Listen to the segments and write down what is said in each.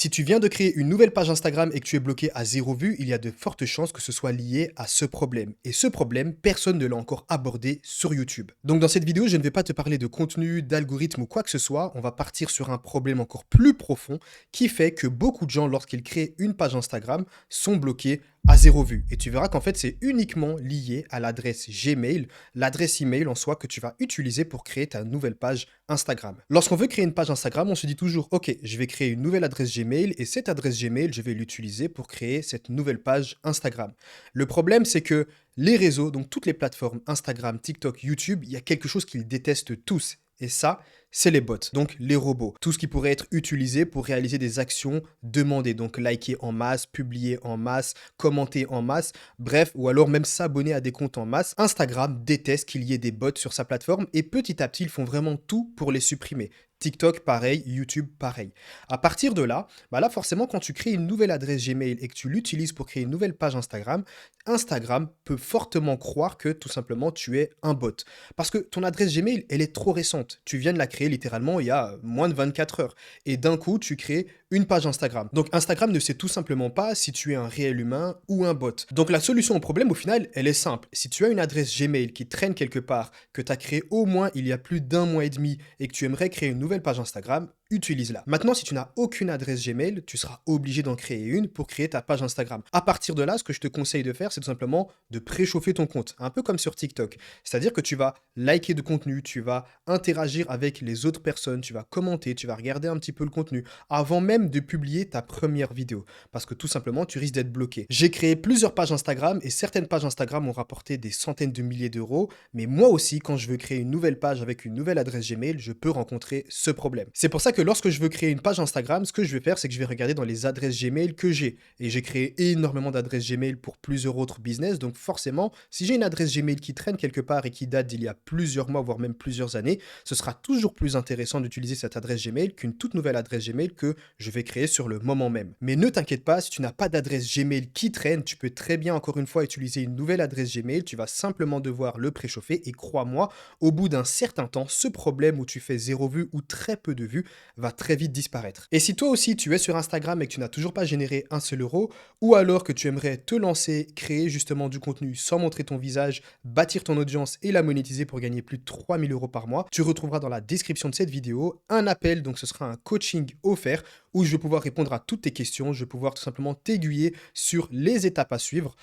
Si tu viens de créer une nouvelle page Instagram et que tu es bloqué à 0 vue, il y a de fortes chances que ce soit lié à ce problème. Et ce problème, personne ne l'a encore abordé sur YouTube. Donc dans cette vidéo, je ne vais pas te parler de contenu, d'algorithme ou quoi que ce soit, on va partir sur un problème encore plus profond qui fait que beaucoup de gens, lorsqu'ils créent une page Instagram, sont bloqués à 0 vue. Et tu verras qu'en fait, c'est uniquement lié à l'adresse Gmail, l'adresse email en soi que tu vas utiliser pour créer ta nouvelle page Instagram. Lorsqu'on veut créer une page Instagram, on se dit toujours, ok, je vais créer une nouvelle adresse Gmail et cette adresse Gmail, je vais l'utiliser pour créer cette nouvelle page Instagram. Le problème, c'est que les réseaux, donc toutes les plateformes Instagram, TikTok, YouTube, il y a quelque chose qu'ils détestent tous. Et ça, c'est les bots, donc les robots. Tout ce qui pourrait être utilisé pour réaliser des actions demandées. Donc liker en masse, publier en masse, commenter en masse, bref, ou alors même s'abonner à des comptes en masse. Instagram déteste qu'il y ait des bots sur sa plateforme et petit à petit, ils font vraiment tout pour les supprimer. TikTok, pareil, YouTube, pareil. À partir de là, là forcément, quand tu crées une nouvelle adresse Gmail et que tu l'utilises pour créer une nouvelle page Instagram, Instagram peut fortement croire que tout simplement tu es un bot. Parce que ton adresse Gmail, elle est trop récente. Tu viens de la créer littéralement il y a moins de 24 heures. Et d'un coup, tu crées une page Instagram. Donc Instagram ne sait tout simplement pas si tu es un réel humain ou un bot. Donc la solution au problème, au final, elle est simple. Si tu as une adresse Gmail qui traîne quelque part, que tu as créée au moins il y a plus d'un mois et demi et que tu aimerais créer une nouvelle page Instagram, utilise-la. Maintenant, si tu n'as aucune adresse Gmail, tu seras obligé d'en créer une pour créer ta page Instagram. À partir de là, ce que je te conseille de faire, c'est tout simplement de préchauffer ton compte, un peu comme sur TikTok. C'est-à-dire que tu vas liker de contenu, tu vas interagir avec les autres personnes, tu vas commenter, tu vas regarder un petit peu le contenu avant même de publier ta première vidéo. Parce que tout simplement, tu risques d'être bloqué. J'ai créé plusieurs pages Instagram et certaines pages Instagram ont rapporté des centaines de milliers d'euros. Mais moi aussi, quand je veux créer une nouvelle page avec une nouvelle adresse Gmail, je peux rencontrer ce problème. C'est pour ça que lorsque je veux créer une page Instagram, ce que je vais faire, c'est que je vais regarder dans les adresses Gmail que j'ai. Et j'ai créé énormément d'adresses Gmail pour plusieurs autres business. Donc forcément, si j'ai une adresse Gmail qui traîne quelque part et qui date d'il y a plusieurs mois, voire même plusieurs années, ce sera toujours plus intéressant d'utiliser cette adresse Gmail qu'une toute nouvelle adresse Gmail que je vais créer sur le moment même. Mais ne t'inquiète pas, si tu n'as pas d'adresse Gmail qui traîne, tu peux très bien encore une fois utiliser une nouvelle adresse Gmail. Tu vas simplement devoir le préchauffer et crois-moi, au bout d'un certain temps, ce problème où tu fais 0 vue ou très peu de vues va très vite disparaître. Et si toi aussi tu es sur Instagram et que tu n'as toujours pas généré un seul euro, ou alors que tu aimerais te lancer, créer justement du contenu sans montrer ton visage, bâtir ton audience et la monétiser pour gagner plus de 3000 euros par mois, tu retrouveras dans la description de cette vidéo un appel, donc ce sera un coaching offert où je vais pouvoir répondre à toutes tes questions, je vais pouvoir tout simplement t'aiguiller sur les étapes à suivre,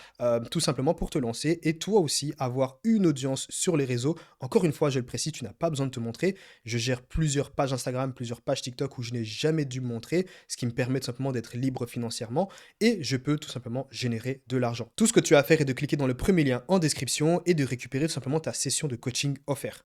tout simplement pour te lancer et toi aussi avoir une audience sur les réseaux. Encore une fois, je le précise, tu n'as pas besoin de te montrer. Je gère plusieurs pages Instagram, plusieurs pages TikTok où je n'ai jamais dû me montrer, ce qui me permet tout simplement d'être libre financièrement et je peux tout simplement générer de l'argent. Tout ce que tu as à faire est de cliquer dans le premier lien en description et de récupérer tout simplement ta session de coaching offert.